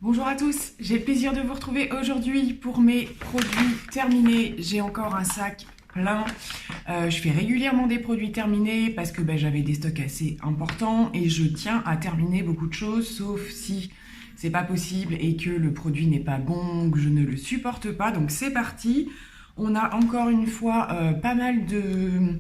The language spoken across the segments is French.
Bonjour à tous, j'ai le plaisir de vous retrouver aujourd'hui pour mes produits terminés. J'ai encore un sac plein. Je fais régulièrement des produits terminés parce que j'avais des stocks assez importants et je tiens à terminer beaucoup de choses, sauf si c'est pas possible et que le produit n'est pas bon, que je ne le supporte pas. Donc c'est parti. On a encore une fois pas mal de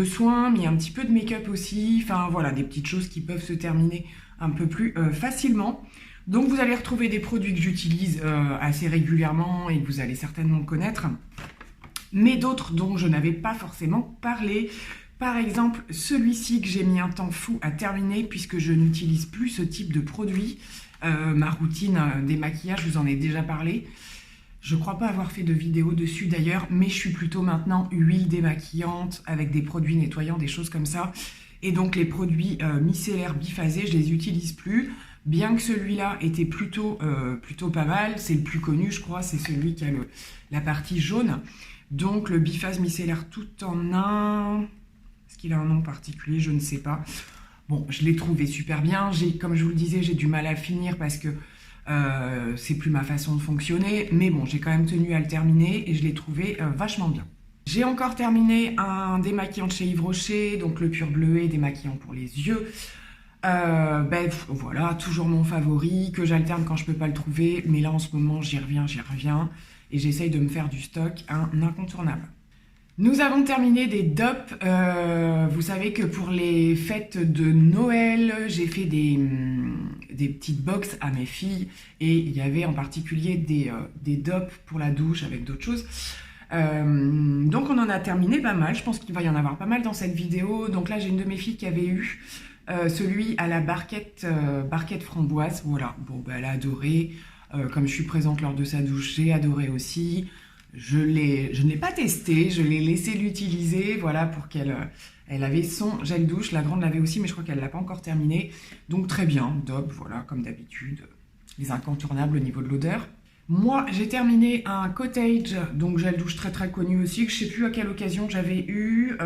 soins, mais un petit peu de make-up aussi. Enfin voilà, des petites choses qui peuvent se terminer un peu plus facilement. Donc vous allez retrouver des produits que j'utilise assez régulièrement et que vous allez certainement connaître, mais d'autres dont je n'avais pas forcément parlé. Par exemple, celui-ci que j'ai mis un temps fou à terminer puisque je n'utilise plus ce type de produit. Ma routine démaquillage, je vous en ai déjà parlé. Je crois pas avoir fait de vidéo dessus d'ailleurs, mais je suis plutôt maintenant huile démaquillante avec des produits nettoyants, des choses comme ça. Et donc les produits micellaires biphasés, je les utilise plus. Bien que celui-là était plutôt pas mal, c'est le plus connu je crois, c'est celui qui a la partie jaune. Donc le biphase micellaire tout en un, est-ce qu'il a un nom particulier? Je ne sais pas. Bon, je l'ai trouvé super bien, comme je vous le disais, j'ai du mal à finir parce que c'est plus ma façon de fonctionner, mais bon, j'ai quand même tenu à le terminer et je l'ai trouvé vachement bien. J'ai encore terminé un démaquillant de chez Yves Rocher, donc le pur bleuet démaquillant pour les yeux. Voilà, toujours mon favori, que j'alterne quand je peux pas le trouver, mais là en ce moment j'y reviens, et j'essaye de me faire du stock, un incontournable. Nous avons terminé des dupes. Vous savez que pour les fêtes de Noël, j'ai fait des petites box à mes filles, et il y avait en particulier des dupes pour la douche avec d'autres choses. Donc on en a terminé pas mal, je pense qu'il va y en avoir pas mal dans cette vidéo. Donc là j'ai une de mes filles qui avait eu celui à la barquette framboise, voilà, bon elle a adoré, comme je suis présente lors de sa douche, j'ai adoré aussi. Je ne l'ai pas testé, je l'ai laissé l'utiliser, voilà, pour qu'elle avait son gel douche. La grande l'avait aussi, mais je crois qu'elle ne l'a pas encore terminé. Donc très bien, top, voilà, comme d'habitude, les incontournables au niveau de l'odeur. Moi, j'ai terminé un Cottage, donc gel douche très très connu aussi, que je ne sais plus à quelle occasion j'avais eu.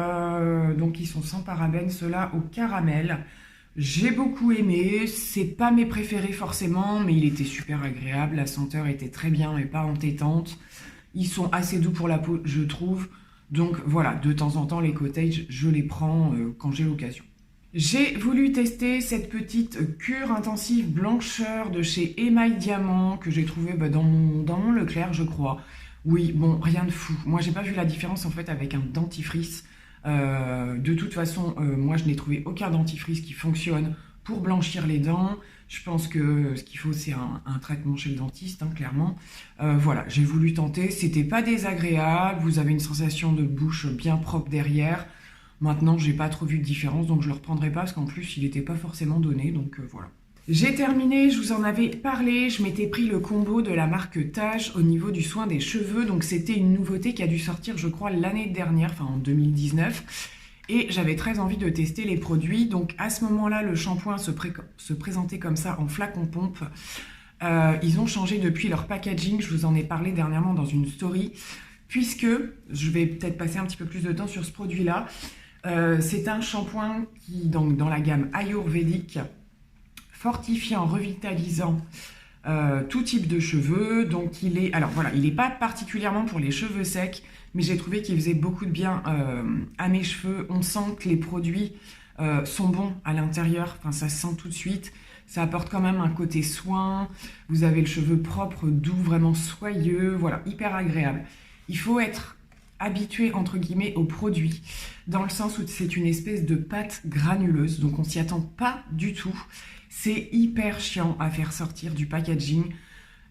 Donc ils sont sans parabènes, ceux-là au caramel. J'ai beaucoup aimé, c'est pas mes préférés forcément, mais il était super agréable, la senteur était très bien mais pas entêtante. Ils sont assez doux pour la peau, je trouve. Donc voilà, de temps en temps, les Cottage, je les prends quand j'ai l'occasion. J'ai voulu tester cette petite cure intensive blancheur de chez Émail Diamant que j'ai trouvé dans mon Leclerc, je crois. Oui, bon, rien de fou. Moi, j'ai pas vu la différence en fait avec un dentifrice. De toute façon, moi, je n'ai trouvé aucun dentifrice qui fonctionne pour blanchir les dents. Je pense que ce qu'il faut, c'est un traitement chez le dentiste, hein, clairement. Voilà, j'ai voulu tenter. C'était pas désagréable. Vous avez une sensation de bouche bien propre derrière. Maintenant, j'ai pas trop vu de différence, donc je le reprendrai pas parce qu'en plus, il n'était pas forcément donné, donc voilà. J'ai terminé, je vous en avais parlé, je m'étais pris le combo de la marque Tage au niveau du soin des cheveux, donc c'était une nouveauté qui a dû sortir, je crois, l'année dernière, enfin en 2019. Et j'avais très envie de tester les produits, donc à ce moment-là, le shampoing se présentait comme ça en flacon pompe. Ils ont changé depuis leur packaging, je vous en ai parlé dernièrement dans une story, puisque, je vais peut-être passer un petit peu plus de temps sur ce produit-là, c'est un shampoing qui, donc, dans la gamme ayurvédique, fortifiant, revitalisant tout type de cheveux. Donc il est, alors voilà, il n'est pas particulièrement pour les cheveux secs, mais j'ai trouvé qu'il faisait beaucoup de bien à mes cheveux. On sent que les produits sont bons à l'intérieur, enfin ça se sent tout de suite. Ça apporte quand même un côté soin. Vous avez le cheveu propre, doux, vraiment soyeux, voilà, hyper agréable. Il faut être habitué entre guillemets au produit, dans le sens où c'est une espèce de pâte granuleuse, donc on s'y attend pas du tout. C'est hyper chiant à faire sortir du packaging.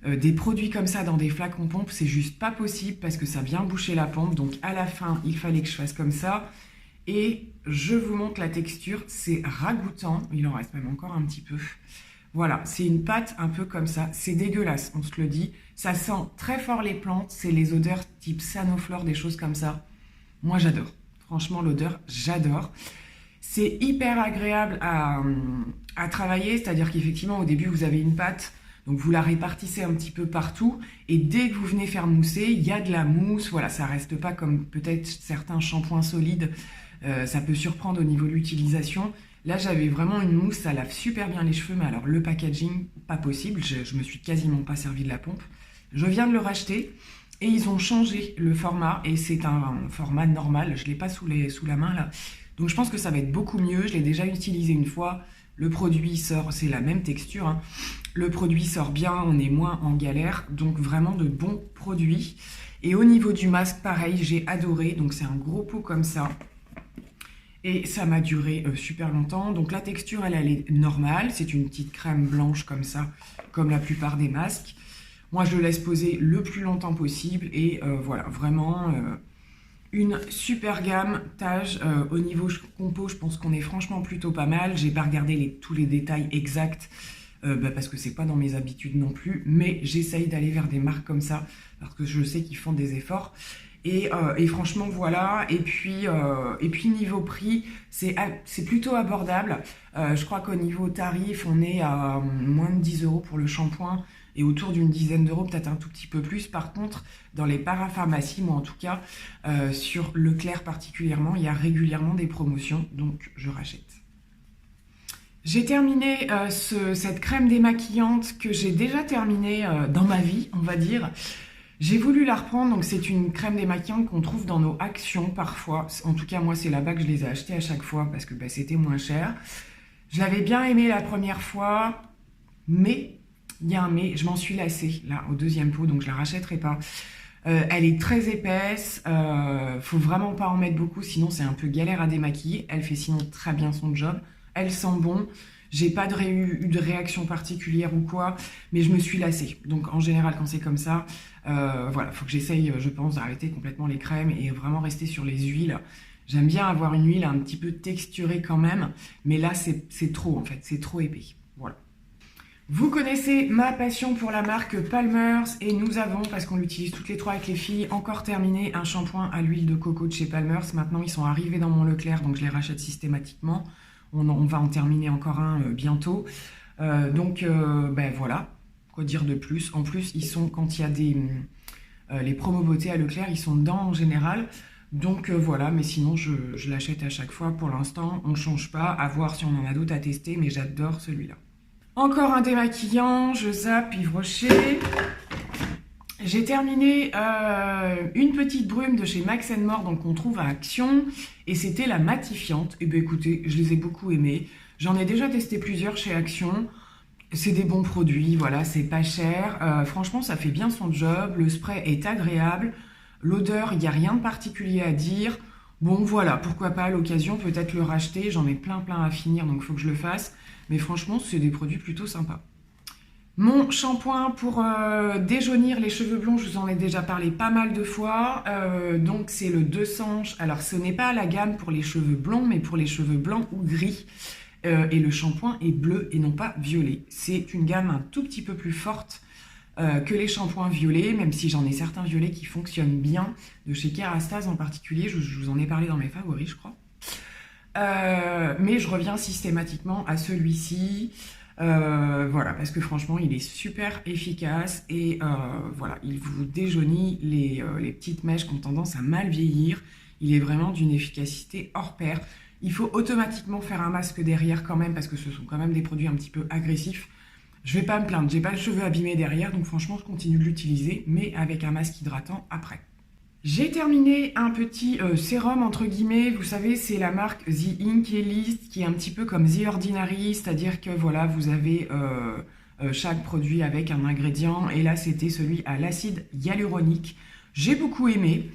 Des produits comme ça dans des flacons pompes, c'est juste pas possible parce que ça vient boucher la pompe. Donc à la fin, il fallait que je fasse comme ça. Et je vous montre la texture, c'est ragoûtant. Il en reste même encore un petit peu. Voilà, c'est une pâte un peu comme ça. C'est dégueulasse, on se le dit. Ça sent très fort les plantes. C'est les odeurs type Sanoflore, des choses comme ça. Moi, j'adore. Franchement, l'odeur, j'adore. C'est hyper agréable à travailler. C'est-à-dire qu'effectivement, au début, vous avez une pâte. Donc, vous la répartissez un petit peu partout. Et dès que vous venez faire mousser, il y a de la mousse. Voilà, ça reste pas comme peut-être certains shampoings solides Ça peut surprendre au niveau de l'utilisation. Là, j'avais vraiment une mousse, ça lave super bien les cheveux, mais alors le packaging, pas possible. Je me suis quasiment pas servi de la pompe. Je viens de le racheter et ils ont changé le format et c'est un format normal. Je l'ai pas sous la main là. Donc je pense que ça va être beaucoup mieux. Je l'ai déjà utilisé une fois. Le produit sort, c'est la même texture, hein. Le produit sort bien, on est moins en galère. Donc vraiment de bons produits. Et au niveau du masque, pareil, j'ai adoré. Donc c'est un gros pot comme ça. Et ça m'a duré super longtemps. Donc la texture, elle est normale. C'est une petite crème blanche comme ça, comme la plupart des masques. Moi, je le laisse poser le plus longtemps possible. Et voilà, vraiment une super gamme Tage. Au niveau compo, je pense qu'on est franchement plutôt pas mal. J'ai pas regardé tous les détails exacts. Parce que c'est pas dans mes habitudes non plus. Mais j'essaye d'aller vers des marques comme ça. Parce que je sais qu'ils font des efforts. Et franchement, voilà. Et puis niveau prix, c'est plutôt abordable. Je crois qu'au niveau tarif, on est à moins de 10 € pour le shampoing et autour d'une dizaine d'euros, peut-être un tout petit peu plus. Par contre, dans les parapharmacies, moi en tout cas, sur Leclerc particulièrement, il y a régulièrement des promotions, donc je rachète. J'ai terminé cette crème démaquillante que j'ai déjà terminée dans ma vie, on va dire. J'ai voulu la reprendre, donc c'est une crème démaquillante qu'on trouve dans nos actions parfois. En tout cas, moi, c'est là-bas que je les ai achetées à chaque fois parce que c'était moins cher. Je l'avais bien aimée la première fois, mais, il y a un mais, je m'en suis lassée, là, au deuxième pot, donc je la rachèterai pas. Elle est très épaisse, faut vraiment pas en mettre beaucoup, sinon c'est un peu galère à démaquiller. Elle fait sinon très bien son job, elle sent bon. J'ai pas eu de réaction particulière ou quoi, mais je me suis lassée. Donc en général, quand c'est comme ça, voilà, faut que j'essaye, je pense, d'arrêter complètement les crèmes et vraiment rester sur les huiles. J'aime bien avoir une huile un petit peu texturée quand même, mais là, c'est trop en fait, c'est trop épais. Voilà. Vous connaissez ma passion pour la marque Palmer's et nous avons, parce qu'on l'utilise toutes les trois avec les filles, encore terminé un shampoing à l'huile de coco de chez Palmer's. Maintenant, ils sont arrivés dans mon Leclerc, donc je les rachète systématiquement. On va en terminer encore un bientôt. Voilà, quoi dire de plus. En plus, ils sont, quand il y a les promos beauté à Leclerc, ils sont dedans en général. Donc voilà, mais sinon, je l'achète à chaque fois. Pour l'instant, on ne change pas. À voir si on en a d'autres à tester, mais j'adore celui-là. Encore un démaquillant, je zappe Yves Rocher. J'ai terminé une petite brume de chez Max & More, donc qu'on trouve à Action, et c'était la matifiante. Et bien écoutez, je les ai beaucoup aimés. J'en ai déjà testé plusieurs chez Action. C'est des bons produits, voilà, c'est pas cher. Franchement, ça fait bien son job. Le spray est agréable. L'odeur, il n'y a rien de particulier à dire. Bon, voilà, pourquoi pas à l'occasion, peut-être le racheter. J'en ai plein à finir, donc il faut que je le fasse. Mais franchement, c'est des produits plutôt sympas. Mon shampoing pour déjaunir les cheveux blonds, je vous en ai déjà parlé pas mal de fois. Donc c'est le 200. Alors ce n'est pas la gamme pour les cheveux blonds, mais pour les cheveux blancs ou gris. Et le shampoing est bleu et non pas violet. C'est une gamme un tout petit peu plus forte que les shampoings violets, même si j'en ai certains violets qui fonctionnent bien, de chez Kerastase en particulier. Je vous en ai parlé dans mes favoris, je crois. Mais je reviens systématiquement à celui-ci. Voilà, parce que franchement, il est super efficace et voilà, il vous déjaunit les petites mèches qui ont tendance à mal vieillir. Il est vraiment d'une efficacité hors pair. Il faut automatiquement faire un masque derrière quand même, parce que ce sont quand même des produits un petit peu agressifs. Je vais pas me plaindre, j'ai pas le cheveu abîmé derrière, donc franchement, je continue de l'utiliser, mais avec un masque hydratant après. J'ai terminé un petit sérum entre guillemets, vous savez, c'est la marque The Ink Elite qui est un petit peu comme The Ordinary, c'est-à-dire que voilà, vous avez chaque produit avec un ingrédient, et là c'était celui à l'acide hyaluronique. J'ai beaucoup aimé,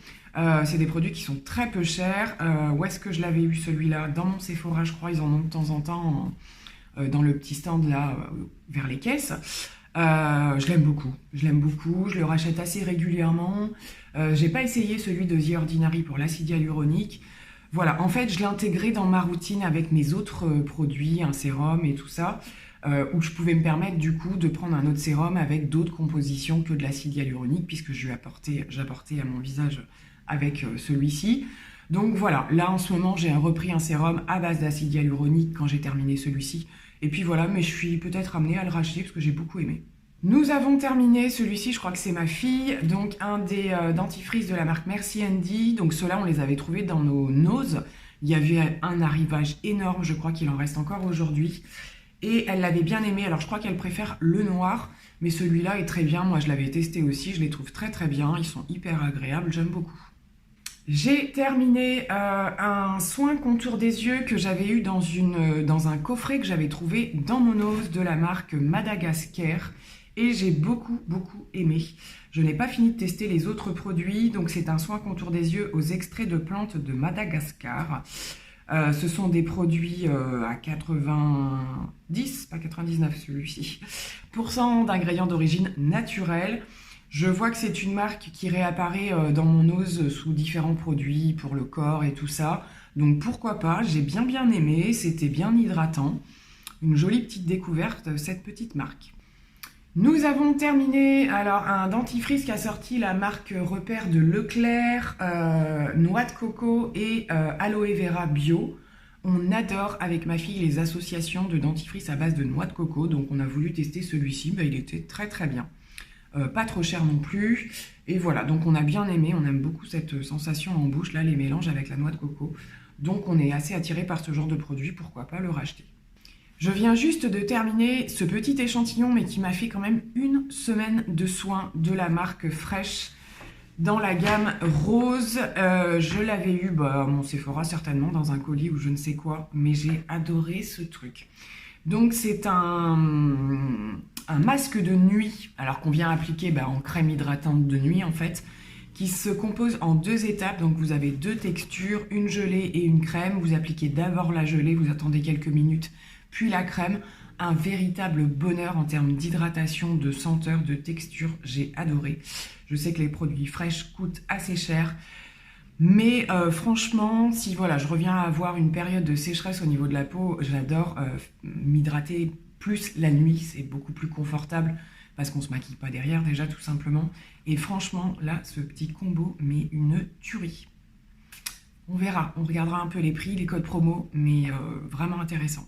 c'est des produits qui sont très peu chers. Où est-ce que je l'avais eu celui-là? Dans mon Sephora, je crois, ils en ont de temps en temps dans le petit stand là, vers les caisses. Je l'aime beaucoup, je le rachète assez régulièrement. J'ai pas essayé celui de The Ordinary pour l'acide hyaluronique. Voilà, en fait, je l'ai intégré dans ma routine avec mes autres produits, un sérum et tout ça, où je pouvais me permettre du coup de prendre un autre sérum avec d'autres compositions que de l'acide hyaluronique, puisque j'apportais à mon visage avec celui-ci. Donc voilà, là en ce moment, j'ai repris un sérum à base d'acide hyaluronique quand j'ai terminé celui-ci. Et puis voilà, mais je suis peut-être amenée à le racheter parce que j'ai beaucoup aimé. Nous avons terminé celui-ci, je crois que c'est ma fille, donc un des dentifrices de la marque Merci Andy. Donc ceux-là, on les avait trouvés dans nos Nose, Il y avait un arrivage énorme, je crois qu'il en reste encore aujourd'hui. Et elle l'avait bien aimé. Alors je crois qu'elle préfère le noir, mais celui-là est très bien. Moi je l'avais testé aussi, je les trouve très très bien. Ils sont hyper agréables, j'aime beaucoup. J'ai terminé un soin contour des yeux que j'avais eu dans un coffret que j'avais trouvé dans mon ose de la marque Madagascar. Et j'ai beaucoup aimé. Je n'ai pas fini de tester les autres produits. Donc c'est un soin contour des yeux aux extraits de plantes de Madagascar. Ce sont des produits à 90, pas 99 celui-ci, % d'ingrédients d'origine naturelle. Je vois que c'est une marque qui réapparaît dans mon ose sous différents produits pour le corps et tout ça. Donc pourquoi pas, j'ai bien aimé, c'était bien hydratant. Une jolie petite découverte, cette petite marque. Nous avons terminé alors un dentifrice qui a sorti la marque Repère de Leclerc, noix de coco et aloe vera bio. On adore avec ma fille les associations de dentifrice à base de noix de coco, donc on a voulu tester celui-ci, il était très bien. Pas trop cher non plus, et voilà, donc on a bien aimé, on aime beaucoup cette sensation en bouche, là les mélanges avec la noix de coco, donc on est assez attiré par ce genre de produit, pourquoi pas le racheter. Je viens juste de terminer ce petit échantillon, mais qui m'a fait quand même une semaine de soins de la marque Fresh dans la gamme rose. Je l'avais eu à mon Sephora certainement dans un colis ou je ne sais quoi, mais j'ai adoré ce truc. Donc c'est un masque de nuit, alors qu'on vient appliquer en crème hydratante de nuit en fait, qui se compose en 2 étapes. Donc vous avez 2 textures, une gelée et une crème. Vous appliquez d'abord la gelée, vous attendez quelques minutes, puis la crème. Un véritable bonheur en termes d'hydratation, de senteur, de texture. J'ai adoré. Je sais que les produits fraîches coûtent assez cher. Mais franchement, si voilà, je reviens à avoir une période de sécheresse au niveau de la peau, j'adore m'hydrater plus la nuit. C'est beaucoup plus confortable parce qu'on ne se maquille pas derrière déjà tout simplement. Et franchement, là, ce petit combo met une tuerie. On verra, on regardera un peu les prix, les codes promo, mais vraiment intéressant.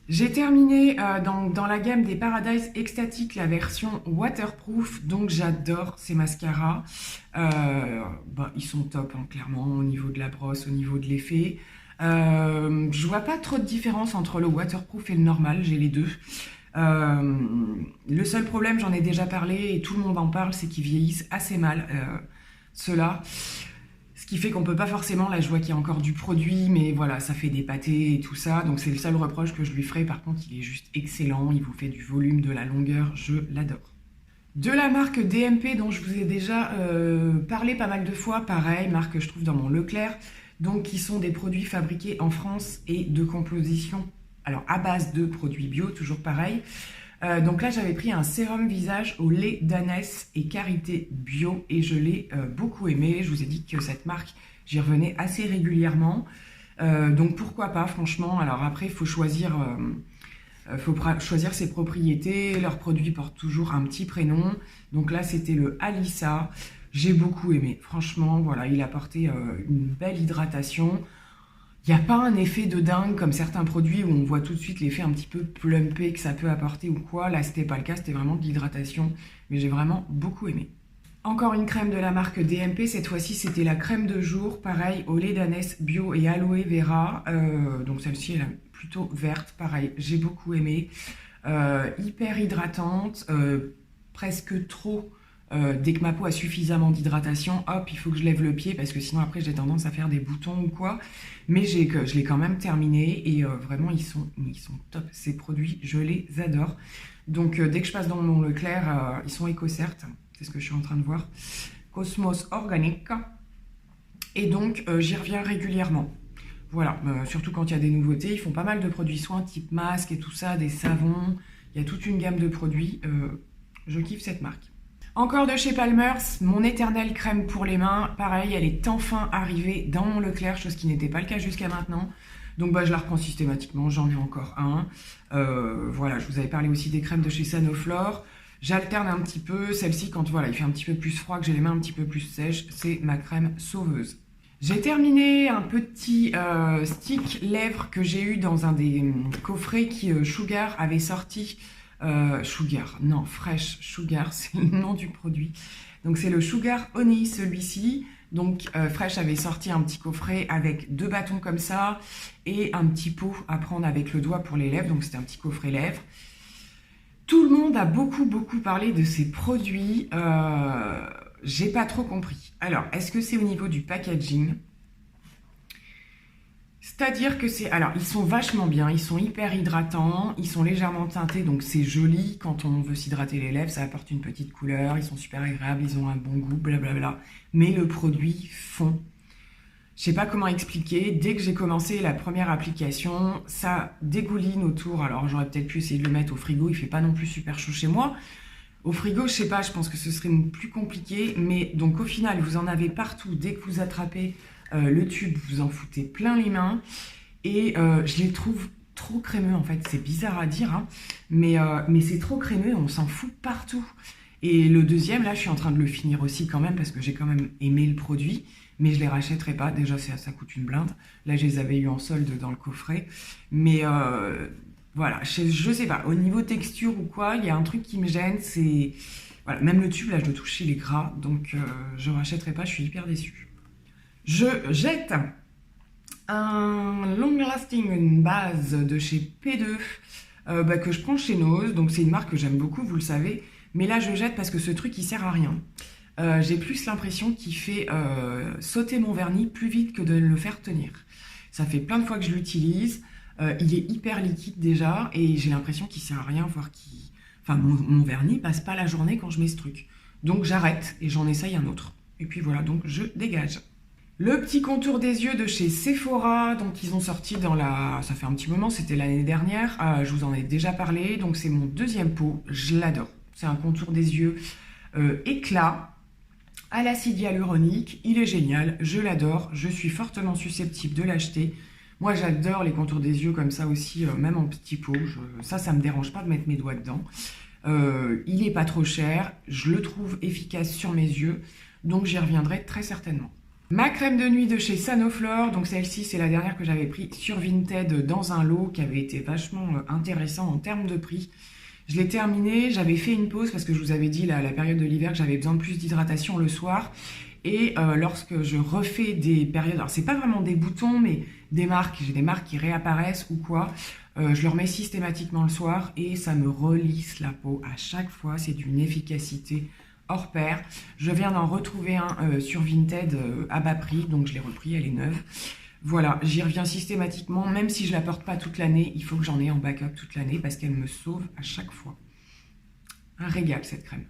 J'ai terminé dans la gamme des Paradise Ecstatic la version waterproof, donc j'adore ces mascaras. Ils sont top, clairement, au niveau de la brosse, au niveau de l'effet. Je vois pas trop de différence entre le waterproof et le normal, j'ai les deux. Le seul problème, j'en ai déjà parlé et tout le monde en parle, c'est qu'ils vieillissent assez mal, ceux-là. Ce qui fait qu'on peut pas forcément, là je vois qu'il y a encore du produit, mais voilà, ça fait des pâtés et tout ça, donc c'est le seul reproche que je lui ferai. Par contre, il est juste excellent, il vous fait du volume, de la longueur, je l'adore. De la marque DMP, dont je vous ai déjà parlé pas mal de fois, pareil, marque que je trouve dans mon Leclerc, donc qui sont des produits fabriqués en France et de composition, alors à base de produits bio, toujours pareil. Donc là, j'avais pris un sérum visage au lait d'ânesse et karité bio et je l'ai beaucoup aimé. Je vous ai dit que cette marque, j'y revenais assez régulièrement. Donc pourquoi pas, franchement. Alors après, il faut choisir ses propriétés. Leurs produits portent toujours un petit prénom. Donc là, c'était le Alissa. J'ai beaucoup aimé. Franchement, voilà, il apportait une belle hydratation. Il n'y a pas un effet de dingue comme certains produits où on voit tout de suite l'effet un petit peu plumpé que ça peut apporter ou quoi. Là, c'était pas le cas, c'était vraiment de l'hydratation, mais j'ai vraiment beaucoup aimé. Encore une crème de la marque DMP, cette fois-ci c'était la crème de jour, pareil, au lait d'ânesse bio et aloe vera. Donc celle-ci elle est plutôt verte, pareil, j'ai beaucoup aimé. Hyper hydratante, presque trop. Dès que ma peau a suffisamment d'hydratation, hop, il faut que je lève le pied parce que sinon après j'ai tendance à faire des boutons ou quoi. Mais je l'ai quand même terminé et vraiment ils sont top. Ces produits, je les adore. Donc dès que je passe dans mon Leclerc, ils sont EcoCert, c'est ce que je suis en train de voir. Cosmos Organique. Et donc j'y reviens régulièrement. Voilà, surtout quand il y a des nouveautés. Ils font pas mal de produits soins type masque et tout ça, des savons. Il y a toute une gamme de produits. Je kiffe cette marque. Encore de chez Palmer's, mon éternelle crème pour les mains. Pareil, elle est enfin arrivée dans mon Leclerc, chose qui n'était pas le cas jusqu'à maintenant. Donc je la reprends systématiquement, j'en ai encore un. Voilà, je vous avais parlé aussi des crèmes de chez Sanoflore. J'alterne un petit peu. Celle-ci, quand voilà, il fait un petit peu plus froid, que j'ai les mains un petit peu plus sèches, c'est ma crème sauveuse. J'ai terminé un petit stick lèvres que j'ai eu dans un des coffrets qui Sugar avait sorti. Fresh Sugar, c'est le nom du produit. Donc c'est le Sugar Honey celui-ci. Donc Fresh avait sorti un petit coffret avec 2 bâtons comme ça et un petit pot à prendre avec le doigt pour les lèvres. Donc c'était un petit coffret lèvres. Tout le monde a beaucoup parlé de ces produits. J'ai pas trop compris. Alors, est-ce que c'est au niveau du packaging? C'est-à-dire que c'est... Alors, ils sont vachement bien, ils sont hyper hydratants, ils sont légèrement teintés, donc c'est joli quand on veut s'hydrater les lèvres, ça apporte une petite couleur, ils sont super agréables, ils ont un bon goût, blablabla. Mais le produit fond. Je sais pas comment expliquer, dès que j'ai commencé la première application, ça dégouline autour. Alors, j'aurais peut-être pu essayer de le mettre au frigo, il fait pas non plus super chaud chez moi. Au frigo, je sais pas, je pense que ce serait plus compliqué, mais donc au final, vous en avez partout. Dès que vous attrapez le tube, vous en foutez plein les mains. Et je les trouve trop crémeux, en fait. C'est bizarre à dire, hein, mais c'est trop crémeux, on s'en fout partout. Et le deuxième, là, je suis en train de le finir aussi quand même, parce que j'ai quand même aimé le produit, mais je les rachèterai pas. Déjà, ça coûte une blinde. Là, je les avais eu en solde dans le coffret. Mais voilà, je sais pas, au niveau texture ou quoi, il y a un truc qui me gêne, c'est... Voilà, même le tube, là, je le touche, il est gras, donc je rachèterai pas, je suis hyper déçue. Je jette un Long Lasting, une base de chez P2, que je prends chez Nose, donc c'est une marque que j'aime beaucoup, vous le savez, mais là, je jette parce que ce truc, il sert à rien. J'ai plus l'impression qu'il fait sauter mon vernis plus vite que de le faire tenir. Ça fait plein de fois que je l'utilise. Il est hyper liquide déjà et j'ai l'impression qu'il sert à rien, voire qu'il... Enfin, mon vernis passe pas la journée quand je mets ce truc. Donc j'arrête et j'en essaye un autre. Et puis voilà, donc je dégage. Le petit contour des yeux de chez Sephora, donc ils ont sorti dans la... Ça fait un petit moment, c'était l'année dernière. Je vous en ai déjà parlé, donc c'est mon deuxième pot. Je l'adore. C'est un contour des yeux éclat à l'acide hyaluronique. Il est génial, je l'adore. Je suis fortement susceptible de l'acheter. Moi, j'adore les contours des yeux comme ça aussi, même en petit pot. Ça me dérange pas de mettre mes doigts dedans. Il est pas trop cher. Je le trouve efficace sur mes yeux. Donc, j'y reviendrai très certainement. Ma crème de nuit de chez Sanoflore. Donc, celle-ci, c'est la dernière que j'avais pris sur Vinted dans un lot qui avait été vachement intéressant en termes de prix. Je l'ai terminée. J'avais fait une pause parce que je vous avais dit, là, à la période de l'hiver, que j'avais besoin de plus d'hydratation le soir. Et lorsque je refais des périodes, alors c'est pas vraiment des boutons, mais des marques, j'ai des marques qui réapparaissent ou quoi, je le remets systématiquement le soir et ça me relisse la peau à chaque fois. C'est d'une efficacité hors pair. Je viens d'en retrouver un sur Vinted à bas prix, donc je l'ai repris, elle est neuve. Voilà, j'y reviens systématiquement, même si je la porte pas toute l'année, il faut que j'en ai en backup toute l'année parce qu'elle me sauve à chaque fois. Un régal cette crème.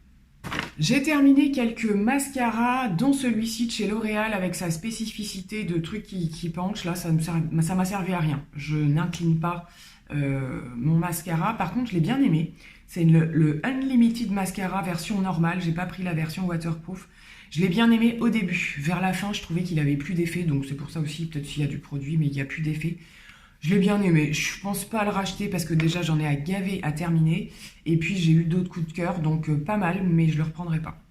J'ai terminé quelques mascaras, dont celui-ci de chez L'Oréal avec sa spécificité de truc qui penche. Là, ça m'a servi à rien. Je n'incline pas mon mascara. Par contre, je l'ai bien aimé. C'est le Unlimited Mascara version normale. J'ai pas pris la version waterproof. Je l'ai bien aimé au début. Vers la fin, je trouvais qu'il avait plus d'effet. Donc c'est pour ça aussi, peut-être s'il y a du produit, mais il n'y a plus d'effet. Je l'ai bien aimé. Je pense pas le racheter parce que déjà j'en ai à gaver à terminer. Et puis j'ai eu d'autres coups de cœur, donc pas mal, mais je le reprendrai pas.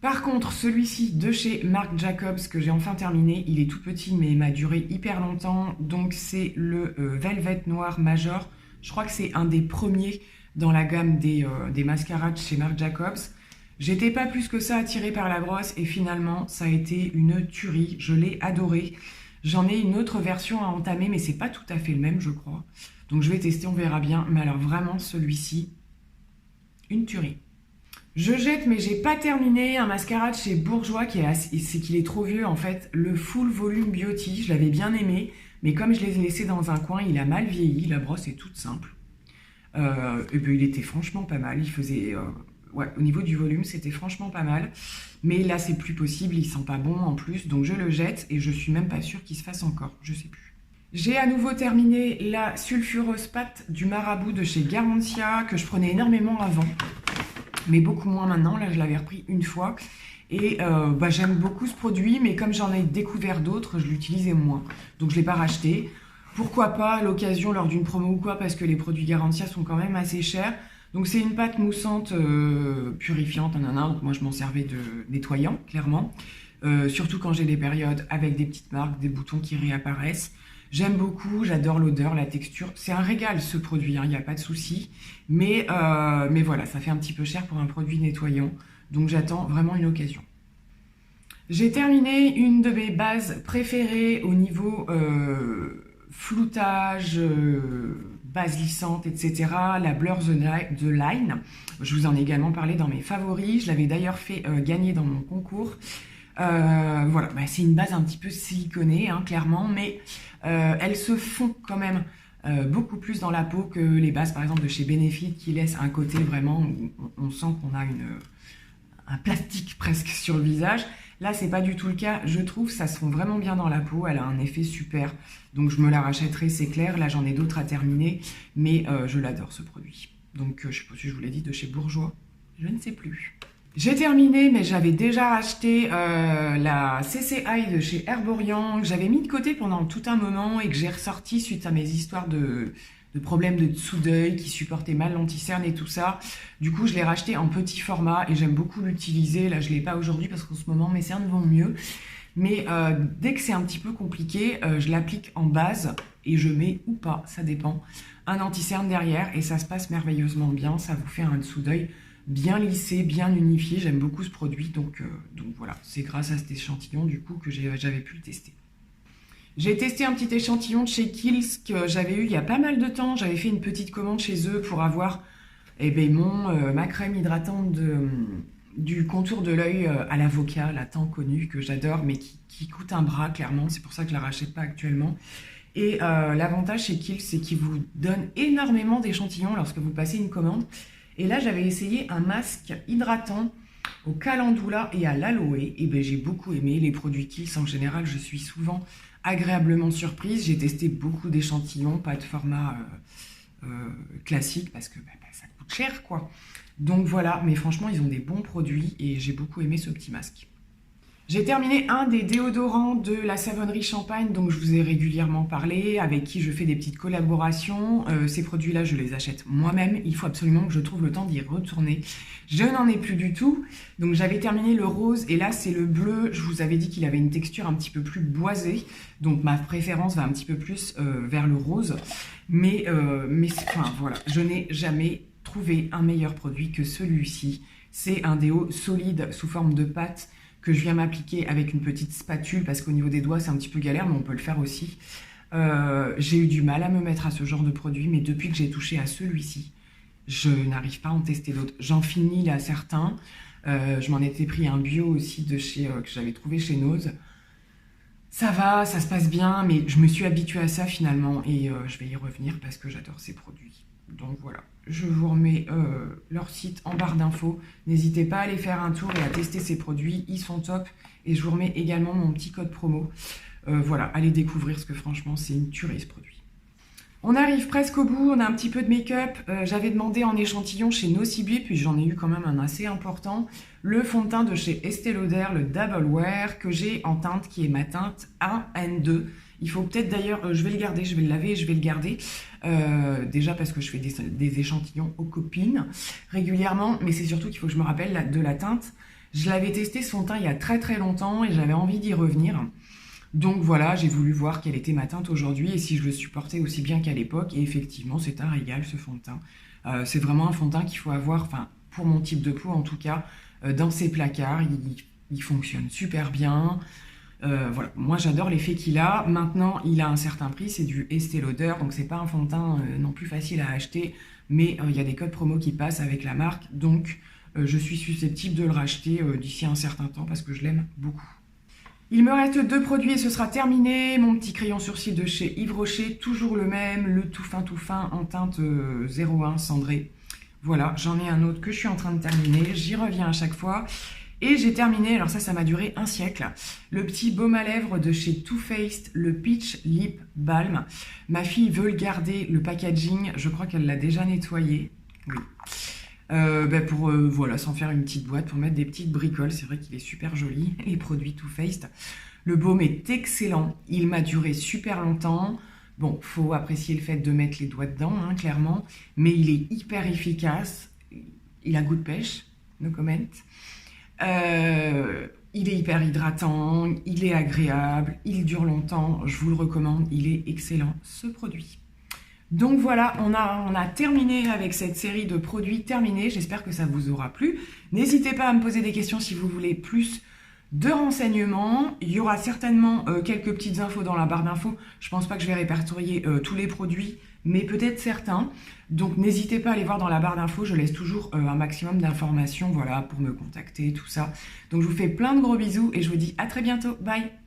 Par contre, celui-ci de chez Marc Jacobs que j'ai enfin terminé, il est tout petit mais il m'a duré hyper longtemps. Donc c'est le Velvet Noir Major. Je crois que c'est un des premiers dans la gamme des mascaras de chez Marc Jacobs. J'étais pas plus que ça attirée par la brosse et finalement ça a été une tuerie. Je l'ai adoré. J'en ai une autre version à entamer, mais c'est pas tout à fait le même, je crois. Donc je vais tester, on verra bien. Mais alors vraiment, celui-ci, une tuerie. Je jette, mais j'ai pas terminé un mascara de chez Bourjois c'est qu'il est trop vieux en fait. Le Full Volume Beauty, je l'avais bien aimé, mais comme je l'ai laissé dans un coin, il a mal vieilli. La brosse est toute simple. Et puis il était franchement pas mal. Il faisait... ouais, au niveau du volume, c'était franchement pas mal. Mais là, c'est plus possible, il sent pas bon en plus. Donc je le jette et je suis même pas sûre qu'il se fasse encore. Je sais plus. J'ai à nouveau terminé la sulfureuse pâte du Marabout de chez Garantia, que je prenais énormément avant, mais beaucoup moins maintenant. Là, je l'avais repris une fois. Et j'aime beaucoup ce produit, mais comme j'en ai découvert d'autres, je l'utilisais moins. Donc je ne l'ai pas racheté. Pourquoi pas à l'occasion lors d'une promo ou quoi, parce que les produits Garantia sont quand même assez chers. Donc c'est une pâte moussante purifiante, donc moi je m'en servais de nettoyant, clairement. Surtout quand j'ai des périodes avec des petites marques, des boutons qui réapparaissent. J'aime beaucoup, j'adore l'odeur, la texture. C'est un régal ce produit, il n'y a pas de souci. Mais voilà, ça fait un petit peu cher pour un produit nettoyant. Donc j'attends vraiment une occasion. J'ai terminé une de mes bases préférées au niveau floutage, base lissante, etc. La Blur the Line. Je vous en ai également parlé dans mes favoris. Je l'avais d'ailleurs fait gagner dans mon concours. Voilà, bah, c'est une base un petit peu siliconée, hein, clairement, mais elles se font quand même beaucoup plus dans la peau que les bases, par exemple, de chez Benefit, qui laissent un côté vraiment où on sent qu'on a un plastique presque sur le visage. Là, c'est pas du tout le cas. Je trouve ça se fond vraiment bien dans la peau. Elle a un effet super. Donc, je me la rachèterai, c'est clair. Là, j'en ai d'autres à terminer. Mais je l'adore, ce produit. Donc, je sais pas si je vous l'ai dit, de chez Bourjois. Je ne sais plus. J'ai terminé, mais j'avais déjà acheté la CCI de chez Herborian, que j'avais mis de côté pendant tout un moment et que j'ai ressorti suite à mes histoires de problèmes de dessous d'œil qui supportaient mal l'anti-cerne et tout ça. Du coup, je l'ai racheté en petit format et j'aime beaucoup l'utiliser. Là, je ne l'ai pas aujourd'hui parce qu'en ce moment, mes cernes vont mieux. Mais dès que c'est un petit peu compliqué, je l'applique en base et je mets ou pas, ça dépend, un anti-cerne derrière et ça se passe merveilleusement bien. Ça vous fait un dessous d'œil bien lissé, bien unifié. J'aime beaucoup ce produit, donc voilà, c'est grâce à cet échantillon du coup que j'avais pu le tester. J'ai testé un petit échantillon de chez Kiehl's que j'avais eu il y a pas mal de temps. J'avais fait une petite commande chez eux pour avoir ma crème hydratante du contour de l'œil à l'avocat, la tant connue, que j'adore, mais qui coûte un bras, clairement. C'est pour ça que je la rachète pas actuellement. Et l'avantage chez Kiehl's, c'est qu'ils vous donnent énormément d'échantillons lorsque vous passez une commande. Et là, j'avais essayé un masque hydratant au calendula et à l'aloe. Et ben, j'ai beaucoup aimé les produits Kiehl's. En général, je suis souvent agréablement surprise. J'ai testé beaucoup d'échantillons, pas de format classique parce que ça coûte cher, quoi. Donc voilà, mais franchement, ils ont des bons produits et j'ai beaucoup aimé ce petit masque. J'ai terminé un des déodorants de la savonnerie Champagne, dont je vous ai régulièrement parlé, avec qui je fais des petites collaborations. Ces produits-là, je les achète moi-même. Il faut absolument que je trouve le temps d'y retourner. Je n'en ai plus du tout. Donc j'avais terminé le rose et là, c'est le bleu. Je vous avais dit qu'il avait une texture un petit peu plus boisée. Donc ma préférence va un petit peu plus vers le rose. Mais enfin, voilà, je n'ai jamais trouvé un meilleur produit que celui-ci. C'est un déo solide sous forme de pâte que je viens m'appliquer avec une petite spatule parce qu'au niveau des doigts c'est un petit peu galère, mais on peut le faire aussi. J'ai eu du mal à me mettre à ce genre de produit, mais depuis que j'ai touché à celui-ci, je n'arrive pas à en tester d'autres. J'en finis là certains. Je m'en étais pris un bio aussi de chez que j'avais trouvé chez Nose. Ça va, ça se passe bien, mais je me suis habituée à ça finalement et je vais y revenir parce que j'adore ces produits. Donc voilà, je vous remets leur site en barre d'infos. N'hésitez pas à aller faire un tour et à tester ces produits, ils sont top. Et je vous remets également mon petit code promo. Voilà, allez découvrir parce que franchement, c'est une tuerie ce produit. On arrive presque au bout, on a un petit peu de make-up. J'avais demandé en échantillon chez Nocibi, puis j'en ai eu quand même un assez important. Le fond de teint de chez Estée Lauder, le Double Wear, que j'ai en teinte qui est ma teinte A-N2. Il faut peut-être d'ailleurs, je vais le garder, je vais le laver et je vais le garder. Déjà parce que je fais des échantillons aux copines régulièrement, mais c'est surtout qu'il faut que je me rappelle de la teinte. Je l'avais testé ce fond de teint il y a très très longtemps et j'avais envie d'y revenir. Donc voilà, j'ai voulu voir quelle était ma teinte aujourd'hui et si je le supportais aussi bien qu'à l'époque. Et effectivement, c'est un régal ce fond de teint. C'est vraiment un fond de teint qu'il faut avoir, enfin pour mon type de peau en tout cas, dans ses placards. Il fonctionne super bien. Voilà, moi j'adore l'effet qu'il a. Maintenant, il a un certain prix, c'est du Estée Lauder, donc c'est pas un fond de teint non plus facile à acheter, mais il y a des codes promo qui passent avec la marque, donc je suis susceptible de le racheter d'ici un certain temps parce que je l'aime beaucoup. Il me reste 2 produits et ce sera terminé. Mon petit crayon sourcil de chez Yves Rocher, toujours le même, le tout fin en teinte 01 cendré. Voilà, j'en ai un autre que je suis en train de terminer, j'y reviens à chaque fois. Et j'ai terminé, alors ça m'a duré un siècle, le petit baume à lèvres de chez Too Faced, le Peach Lip Balm. Ma fille veut le garder, le packaging, je crois qu'elle l'a déjà nettoyé. Oui. Pour voilà, s'en faire une petite boîte pour mettre des petites bricoles. C'est vrai qu'il est super joli, les produits Too Faced. Le baume est excellent, il m'a duré super longtemps. Bon, faut apprécier le fait de mettre les doigts dedans, hein, clairement, mais il est hyper efficace. Il a goût de pêche, no comment. Il est hyper hydratant, il est agréable, il dure longtemps, je vous le recommande, il est excellent ce produit. Donc voilà, on a terminé avec cette série de produits terminés, j'espère que ça vous aura plu. N'hésitez pas à me poser des questions si vous voulez plus de renseignements. Il y aura certainement quelques petites infos dans la barre d'infos. Je pense pas que je vais répertorier tous les produits, mais peut-être certains. Donc n'hésitez pas à aller voir dans la barre d'infos, je laisse toujours un maximum d'informations, voilà, pour me contacter, tout ça. Donc je vous fais plein de gros bisous et je vous dis à très bientôt, bye!